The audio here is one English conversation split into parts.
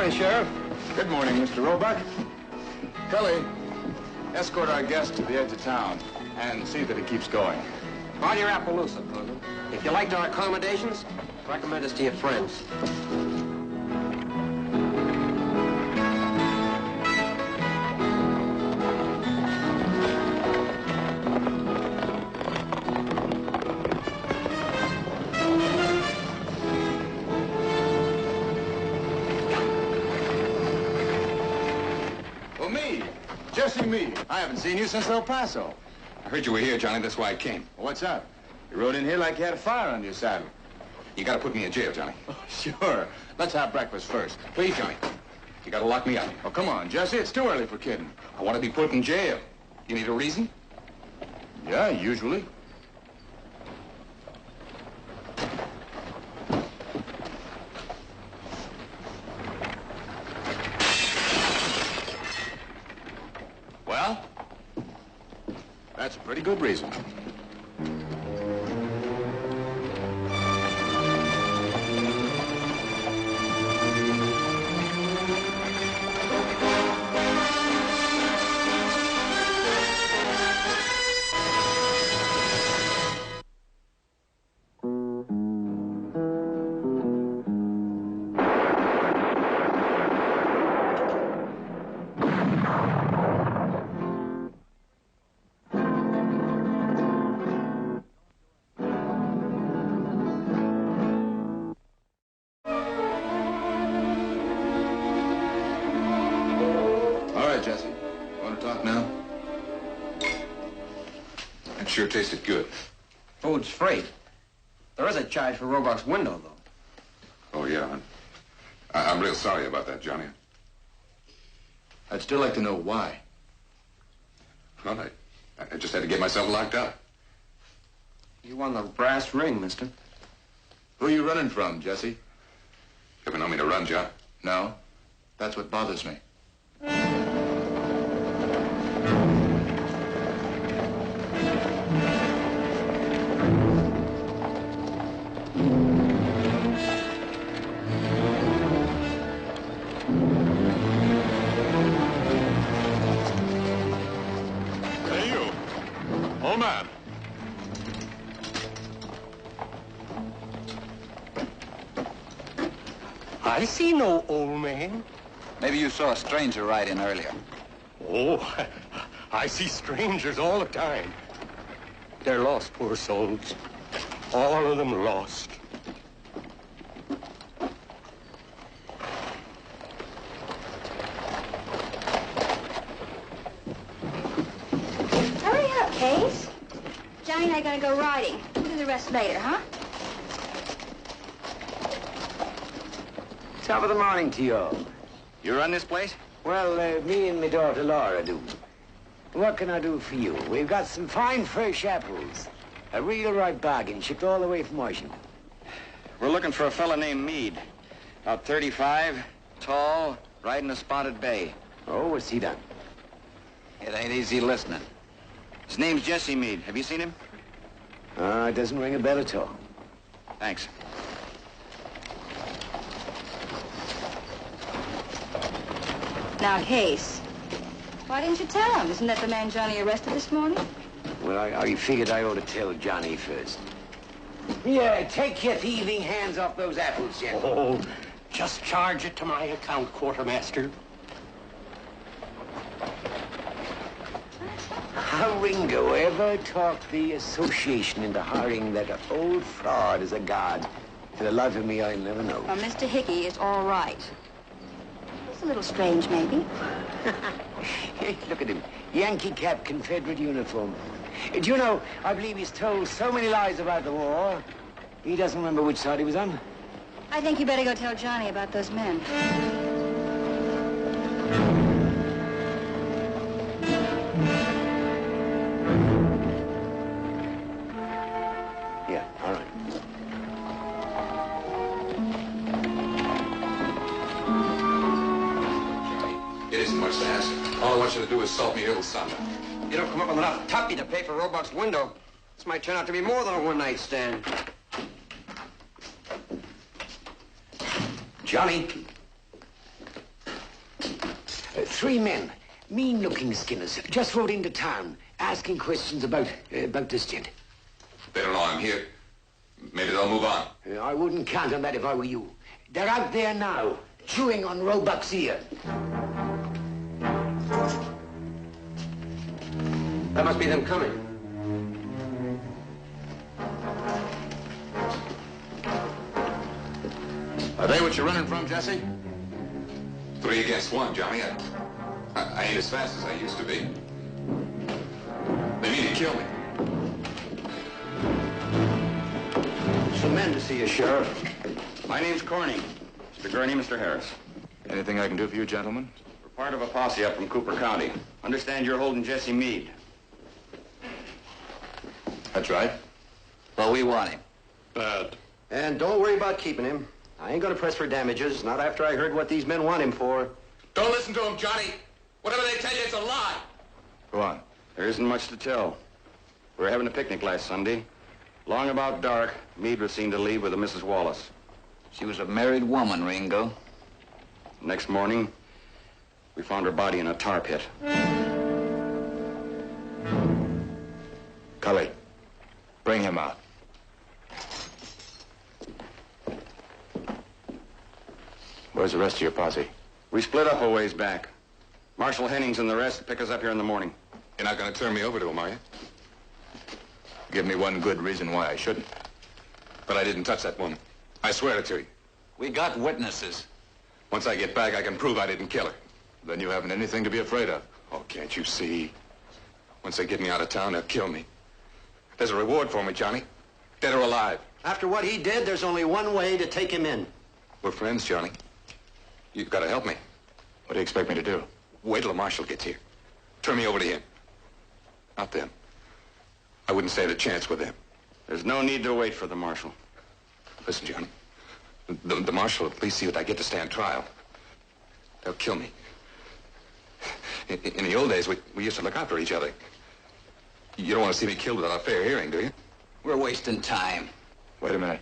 morning, Sheriff. Good morning, Mr. Roebuck. Kelly, escort our guest to the edge of town and see that he keeps going. On your Appaloosa, Clement. If you liked our accommodations, recommend us to your friends. Meade. I haven't seen you since El Paso. I heard you were here, Johnny. That's why I came. What's up? You rode in here like you had a fire under your saddle. You gotta put me in jail, Johnny. Oh, sure. Let's have breakfast first. Please, Johnny. You gotta lock me up. Oh, come on, Jesse. It's too early for kidding. I want to be put in jail. You need a reason? Yeah, usually. Well, that's a pretty good reason. Jesse, want to talk now? That sure tasted good. Food's free. There is a charge for Roebuck's window, though. Oh, yeah. I'm real sorry about that, Johnny. I'd still like to know why. Well, I just had to get myself locked up. You won the brass ring, mister. Who are you running from, Jesse? You ever known me to run, John? No. That's what bothers me. Man. I see no old man. Maybe you saw a stranger ride in earlier. Oh, I see strangers all the time. They're lost, poor souls. All of them lost. Hurry up, Case. Johnny and I are going to go riding. We'll do the rest later, huh? Top of the morning to you all. You run this place? Well, me and my daughter Laura do. What can I do for you? We've got some fine fresh apples. A real right bargain, shipped all the way from Washington. We're looking for a fella named Meade. About 35, tall, riding a spotted bay. Oh, what's he done? It ain't easy listening. His name's Jesse Meade. Have you seen him? It doesn't ring a bell at all. Thanks. Now, Case, why didn't you tell him? Isn't that the man Johnny arrested this morning? Well, I figured I ought to tell Johnny first. Yeah, take your thieving hands off those apples, Jim. Oh, just charge it to my account, quartermaster. How Ringo ever talked the association into hiring that old fraud as a guard? For the life of me, I'll never know. Well, Mr. Hickey is all right. It's a little strange, maybe. Hey, look at him. Yankee cap, Confederate uniform. Do you know, I believe he's told so many lies about the war, he doesn't remember which side he was on. I think you better go tell Johnny about those men. Yeah, all right. It isn't much to ask. All I want you to do is salt me a little something. You don't come up with enough tuppy to pay for Roebuck's window. This might turn out to be more than a one-night stand. Johnny. 3 men, mean-looking skinners, just rode into town, asking questions about this gent. They don't know I'm here. Maybe they'll move on. I wouldn't count on that if I were you. They're out there now, chewing on Roebuck's ear. That must be them coming. Are they what you're running from, Jesse? 3 against 1, Johnny. I ain't as fast as I used to be. They mean to kill me. Some men to see you, Sheriff. My name's Corning. Mr. Gurney, Mr. Harris. Anything I can do for you, gentlemen? We're part of a posse up from Cooper County. Understand you're holding Jesse Meade. That's right. Well, we want him. Bad. And don't worry about keeping him. I ain't gonna press for damages, not after I heard what these men want him for. Don't listen to them, Johnny. Whatever they tell you, it's a lie. Go on. There isn't much to tell. We were having a picnic last Sunday. Long about dark, Meade was seen to leave with a Mrs. Wallace. She was a married woman, Ringo. Next morning, we found her body in a tar pit. Cully, bring him out. Where's the rest of your posse? We split up a ways back. Marshal Hennings and the rest pick us up here in the morning. You're not going to turn me over to him, are you? Give me one good reason why I shouldn't. But I didn't touch that woman. I swear it to you. We got witnesses. Once I get back, I can prove I didn't kill her. Then you haven't anything to be afraid of. Oh, can't you see? Once they get me out of town, they'll kill me. There's a reward for me, Johnny. Dead or alive. After what he did, there's only one way to take him in. We're friends, Johnny. You've got to help me. What do you expect me to do? Wait till the marshal gets here. Turn me over to him. Not them. I wouldn't stand a chance with them. There's no need to wait for the marshal. Listen, Johnny. The marshal will at least see that I get to stand trial. They'll kill me. In the old days, we used to look out for each other. You don't want to see me killed without a fair hearing, do you? We're wasting time. Wait a minute.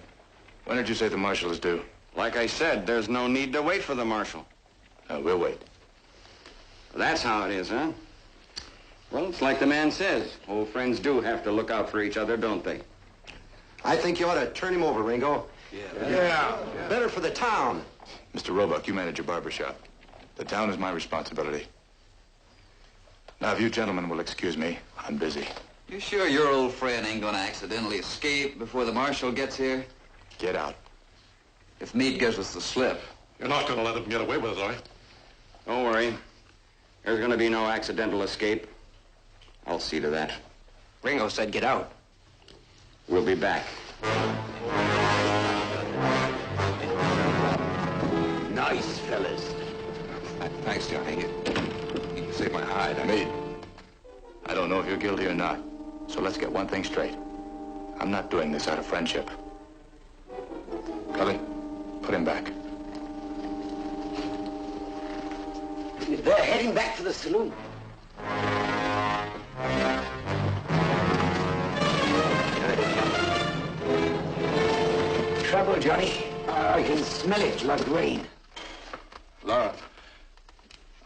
When did you say the marshal is due? Like I said, there's no need to wait for the marshal. No, we'll wait. That's how it is, huh? Well, it's like the man says. Old friends do have to look out for each other, don't they? I think you ought to turn him over, Ringo. Yeah. Better for the town. Mr. Roebuck, you manage your barber shop. The town is my responsibility. Now, if you gentlemen will excuse me, I'm busy. You sure your old friend ain't gonna accidentally escape before the marshal gets here? Get out. If Meade gives us the slip. You're not going to let him get away with it, are you? Don't worry. There's going to be no accidental escape. I'll see to that. Ringo said get out. We'll be back. Nice fellas. Thanks, Johnny. You saved my hide. Meade, I don't know if you're guilty or not. So let's get one thing straight. I'm not doing this out of friendship. Cully, put him back. They're heading back to the saloon. Trouble, Johnny. I can smell it like rain. Laura,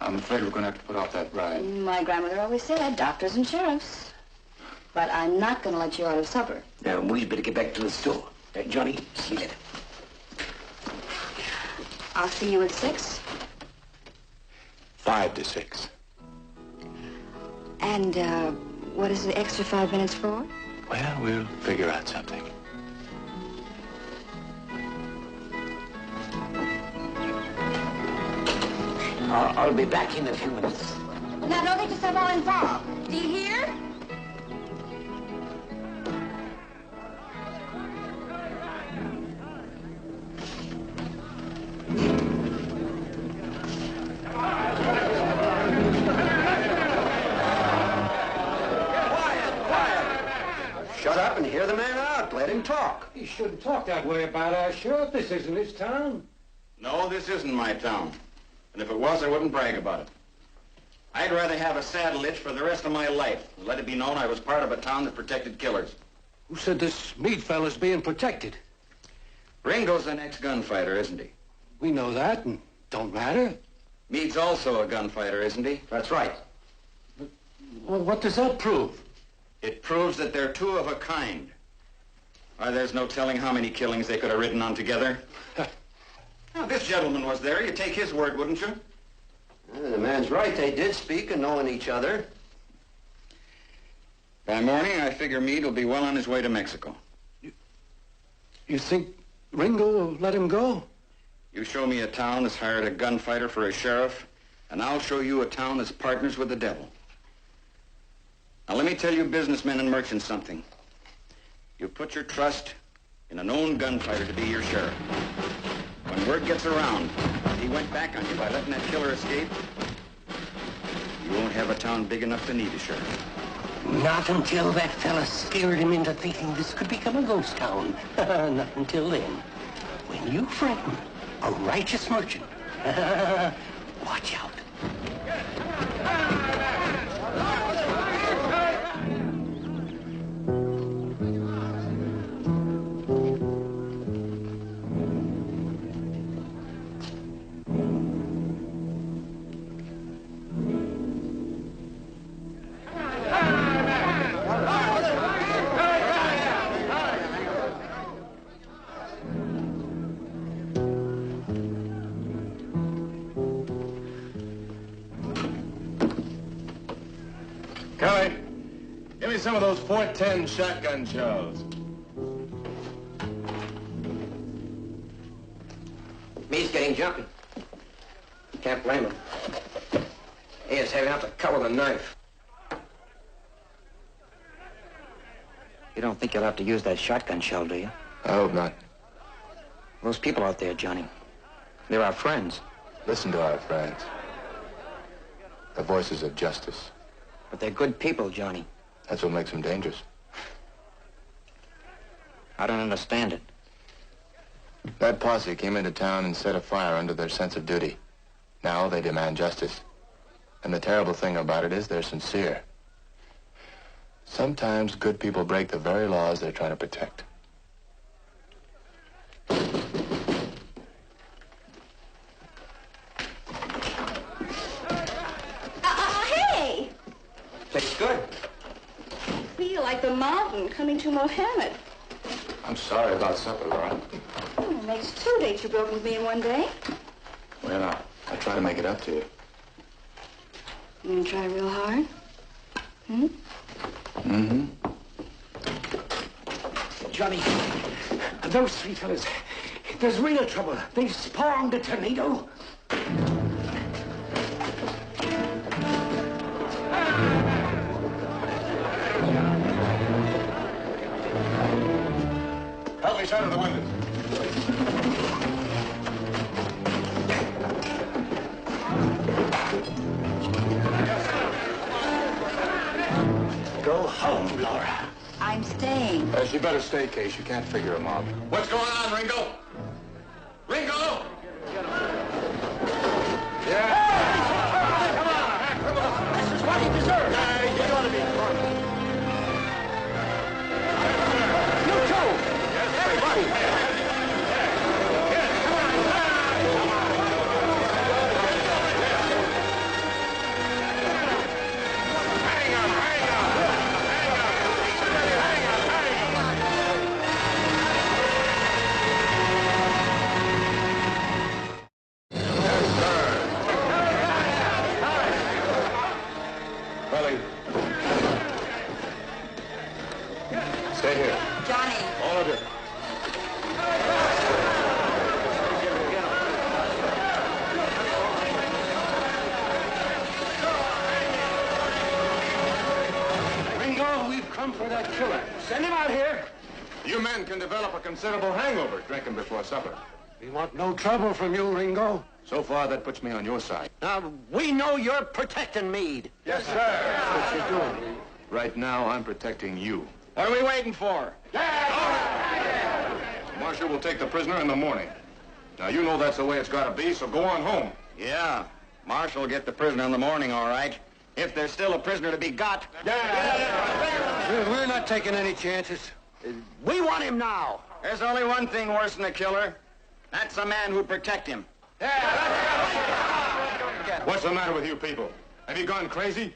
I'm afraid we're going to have to put off that ride. My grandmother always said doctors and sheriffs. But I'm not going to let you out of supper. Now, we'd better get back to the store. Johnny, see you later. I'll see you at 6. 5 to 6. And, what is the extra 5 minutes for? Well, we'll figure out something. I'll be back in a few minutes. Now, don't get yourself all involved. Do you hear? Shut up and hear the man out. Let him talk. He shouldn't talk that way about our sheriff. This isn't his town. No, this isn't my town. And if it was, I wouldn't brag about it. I'd rather have a saddle itch for the rest of my life and let it be known I was part of a town that protected killers. Who said this Meade fella's being protected? Ringo's an ex-gunfighter, isn't he? We know that, and don't matter. Meade's also a gunfighter, isn't he? That's right. Well, what does that prove? It proves that they're two of a kind. Why, there's no telling how many killings they could have ridden on together. Now, this gentleman was there. You'd take his word, wouldn't you? The man's right. They did speak of knowing each other. By morning, I figure Meade will be well on his way to Mexico. You think Ringo will let him go? You show me a town that's hired a gunfighter for a sheriff, and I'll show you a town that's partners with the devil. Now, let me tell you businessmen and merchants something. You put your trust in a known gunfighter to be your sheriff. When word gets around, he went back on you by letting that killer escape, you won't have a town big enough to need a sheriff. Not until that fella scared him into thinking this could become a ghost town. Not until then. When you frighten a righteous merchant, watch out. Kelly, give me some of those 410 shotgun shells. Me's getting jumpy. Can't blame him. He is heavy enough to cut with a knife. You don't think you'll have to use that shotgun shell, do you? I hope not. Those people out there, Johnny, they're our friends. Listen to our friends. The voices of justice. But they're good people, Johnny. That's what makes them dangerous. I don't understand it. That posse came into town and set a fire under their sense of duty. Now they demand justice. And the terrible thing about it is they're sincere. Sometimes good people break the very laws they're trying to protect. Hey! Tastes good. I feel like the mountain coming to Mohammed. I'm sorry about supper, Laura. It makes 2 dates you broke with me in one day. Well, I try to make it up to you. You gonna try real hard? Hmm? Mm-hmm. Johnny, those three fellas, there's real trouble. They've spawned a tornado. Help me shatter the windows. Go home, Laura. I'm staying. She better stay, Case. You can't figure them out. What's going on, Ringo? Ringo! This is what he deserves. You ought to be You too. Everybody. Stay here. Johnny. All of you. Ringo, we've come for that killer. Send him out here. You men can develop a considerable hangover drinking before supper. We want no trouble from you, Ringo. So far, that puts me on your side. Now, we know you're protecting Meade. Yes, sir. That's what you're doing. Right now, I'm protecting you. What are we waiting for? Marshal will take the prisoner in the morning. Now, you know that's the way it's got to be, so go on home. Yeah, Marshal will get the prisoner in the morning, all right. If there's still a prisoner to be got. We're not taking any chances. We want him now. There's only one thing worse than a killer. That's a man who'd protect him. Get at him. What's the matter with you people? Have you gone crazy?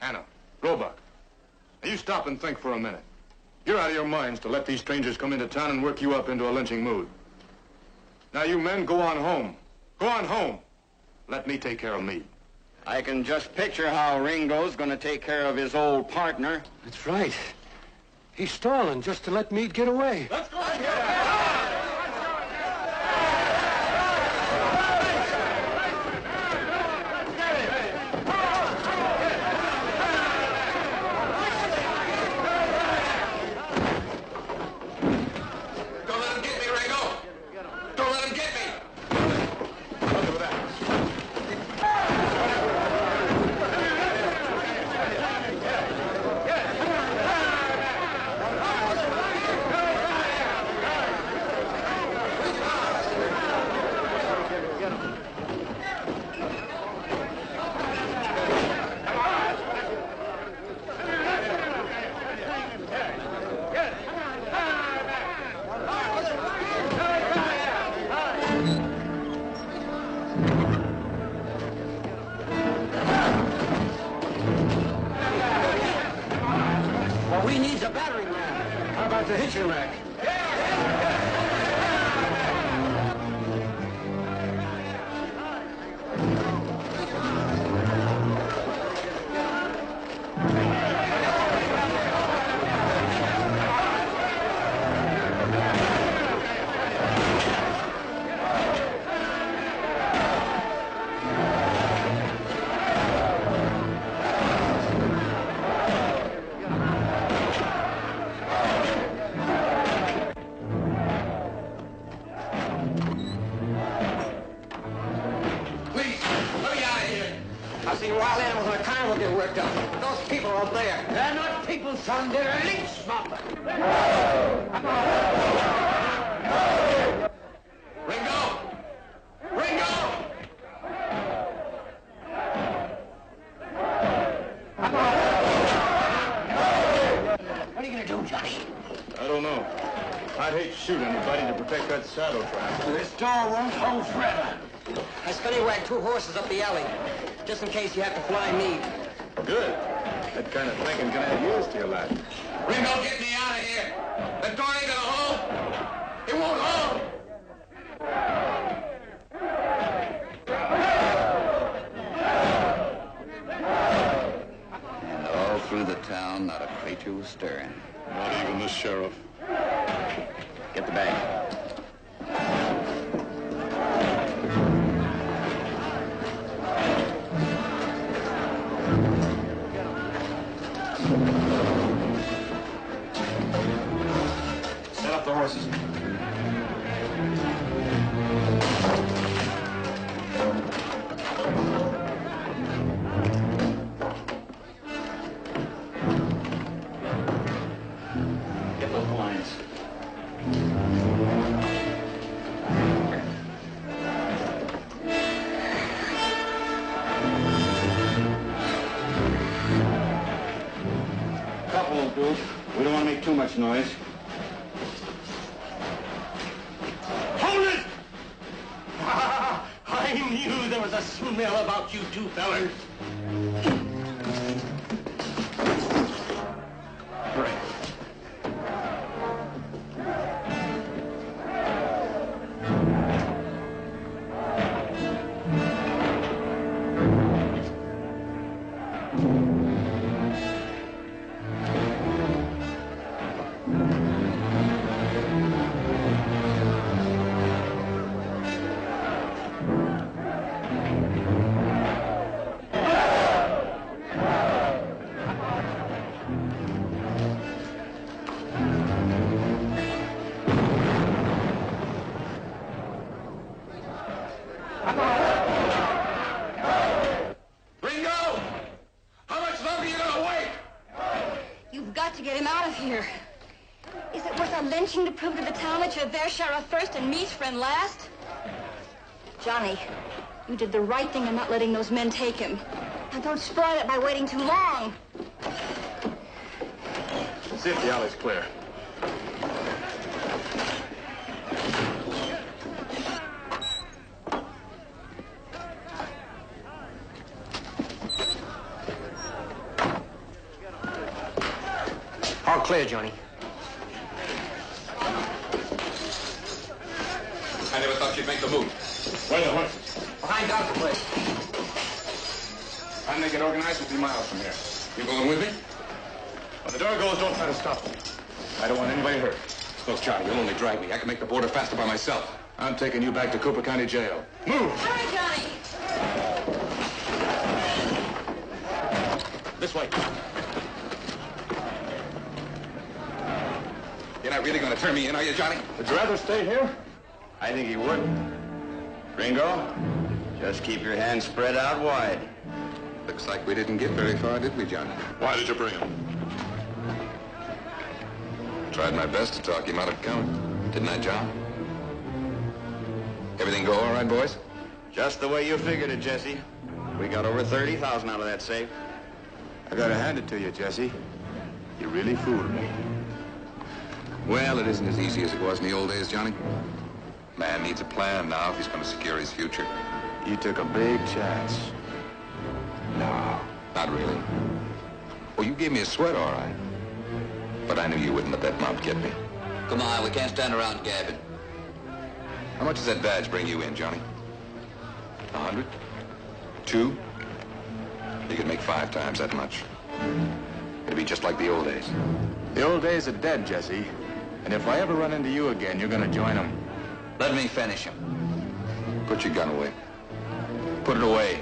Anna, Roebuck, now you stop and think for a minute. You're out of your minds to let these strangers come into town and work you up into a lynching mood. Now, you men, go on home. Go on home. Let me take care of Meade. I can just picture how Ringo's going to take care of his old partner. That's right. He's stalling just to let Meade get away. Let's go! Don't let him get me, Ringo. Don't let him get me. Look at that. What we need's a battering ram. How about the hitching rack? Please, let me out of here. I've seen wild animals in a carnival get worked up. Those people are up there. They're not people, son. They're a lynch mob. Ringo! Ringo! What are you going to do, Johnny? I don't know. I'd hate to shoot anybody to protect that saddle trap. This door won't hold forever. I scallywag 2 horses up the alley, just in case you have to fly Meade. Good. That kind of thinking can add years to your life. Ringo, get me out of here. That door ain't gonna hold. It won't hold. And all through the town, not a creature was stirring. Not even the sheriff. Get the bag. Set up the horses. Get those lines. Couple will do. We don't want to make too much noise. Hold it! I knew there was a smell about you 2 fellers. Right. Ringo! How much longer are you gonna wait? You've got to get him out of here. Is it worth a lynching to prove to the town that you're their sheriff first and me's friend last? Johnny, you did the right thing in not letting those men take him. Now don't spoil it by waiting too long. See if the alley's clear. clear, Johnny. I never thought you'd make the move. Where are the horses? Behind Doctor Place. I'll make it organized 50 miles from here. You going with me? When the door goes, don't try to stop me. I don't want anybody hurt. Look, Johnny, you'll only drag me. I can make the border faster by myself. I'm taking you back to Cooper County Jail. Move! Hurry, Johnny! This way. You're not really going to turn me in, are you, Johnny? Would you rather stay here? I think he would. Ringo, just keep your hands spread out wide. Looks like we didn't get very far, did we, Johnny? Why did you bring him? Tried my best to talk him out of coming. Didn't I, John? Everything go all right, boys? Just the way you figured it, Jesse. We got over 30,000 out of that safe. I gotta hand it to you, Jesse. You really fooled me. Well, it isn't as easy as it was in the old days, Johnny. Man needs a plan now if he's going to secure his future. You took a big chance. No, not really. Well, you gave me a sweat, all right. But I knew you wouldn't let that mount get me. Come on, we can't stand around gabbing. How much does that badge bring you in, Johnny? 100? 2? You could make 5 times that much. It'd be just like the old days. The old days are dead, Jesse. And if I ever run into you again, you're gonna join them. Let me finish him. Put your gun away. Put it away.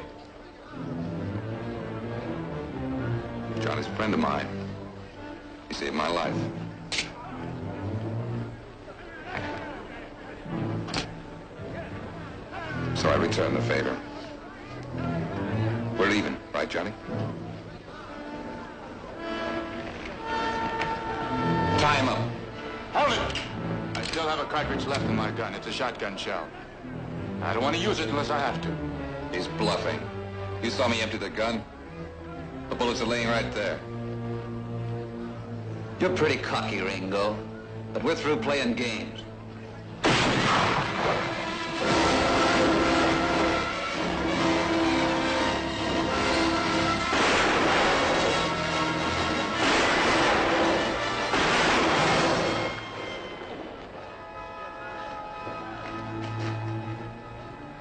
Johnny's a friend of mine. He saved my life. So I return the favor. We're even, right, Johnny? Tie him up. Hold it! I still have a cartridge left in my gun. It's a shotgun shell. I don't want to use it unless I have to. He's bluffing. You saw me empty the gun? The bullets are laying right there. You're pretty cocky, Ringo. But we're through playing games.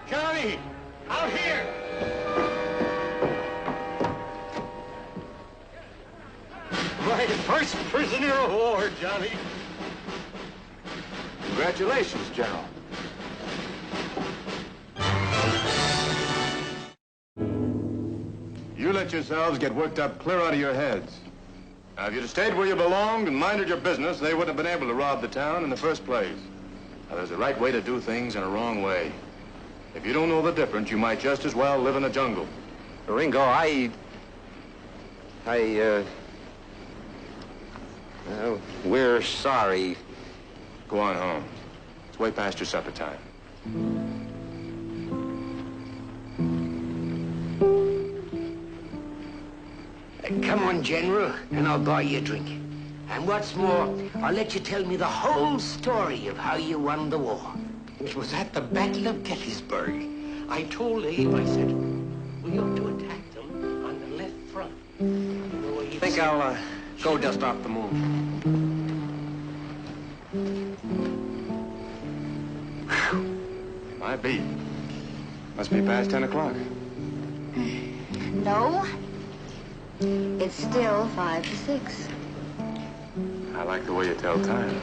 Johnny! Out here! My first prisoner of war, Johnny. Congratulations, General. You let yourselves get worked up clear out of your heads. Now, if you'd have stayed where you belonged and minded your business, they wouldn't have been able to rob the town in the first place. Now, there's a right way to do things and a wrong way. If you don't know the difference, you might just as well live in a jungle. Ringo, we're sorry. Go on home. It's way past your supper time. Come on, General, and I'll buy you a drink. And what's more, I'll let you tell me the whole story of how you won the war. It was at the Battle of Gettysburg. I told Abe, I said, we ought to attack them on the left front. I think I'll go dust off the moon. Might be. Must be past 10 o'clock. No. It's still 5 to 6. I like the way you tell time.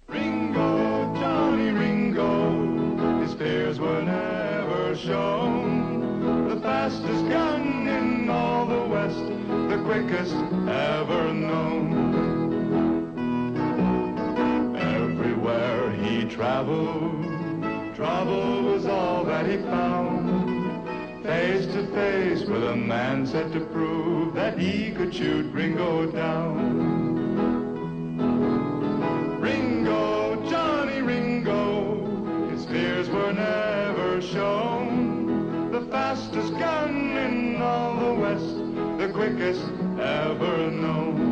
Ringo, Johnny Ringo, his fears were never shown. The fastest gun in all the West, the quickest ever known. Everywhere he traveled, trouble was all that he found. Face to face with a man set to prove that he could shoot Ringo down. Ringo, Johnny Ringo, his fears were never shown. The fastest gun in all the West, the quickest ever known.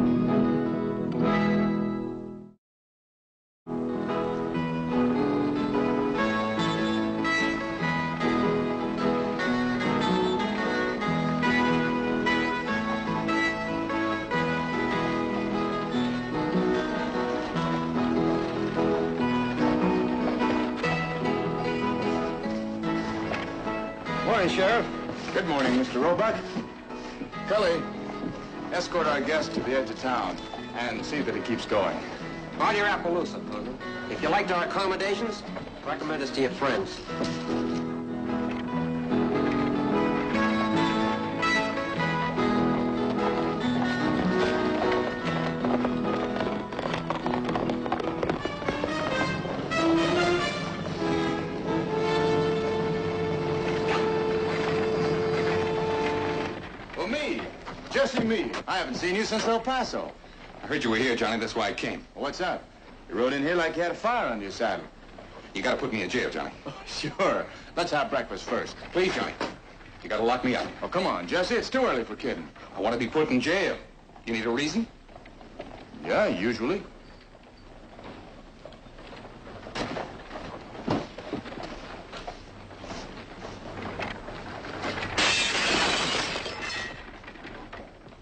morning, Sheriff. Good morning, Mr. Roebuck. Cully, escort our guest to the edge of town and see that he keeps going. On your Appaloosa, Congo. If you liked our accommodations, recommend us to your friends. Jesse Meade. I haven't seen you since El Paso. I heard you were here, Johnny. That's why I came. Well, what's up? You rode in here like you had a fire under your saddle. You gotta put me in jail, Johnny. Oh, sure. Let's have breakfast first. Please, Johnny. You gotta lock me up. Oh, come on, Jesse. It's too early for kidding. I want to be put in jail. You need a reason? Yeah, usually.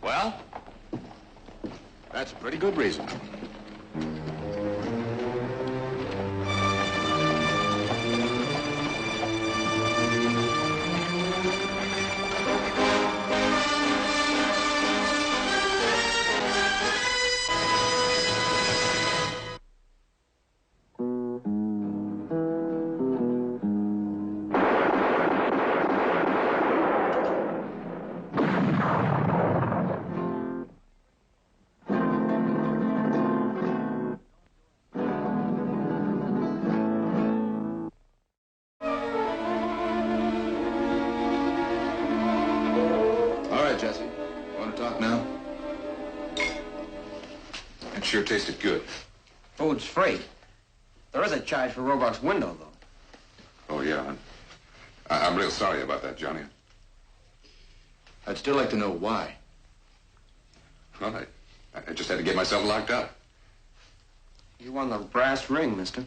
Well, that's a pretty good reason. Jesse. You want to talk now? It sure tasted good. Food's free. There is a charge for Roebuck's window, though. Oh, yeah. I'm real sorry about that, Johnny. I'd still like to know why. Well, I just had to get myself locked up. You won the brass ring, mister.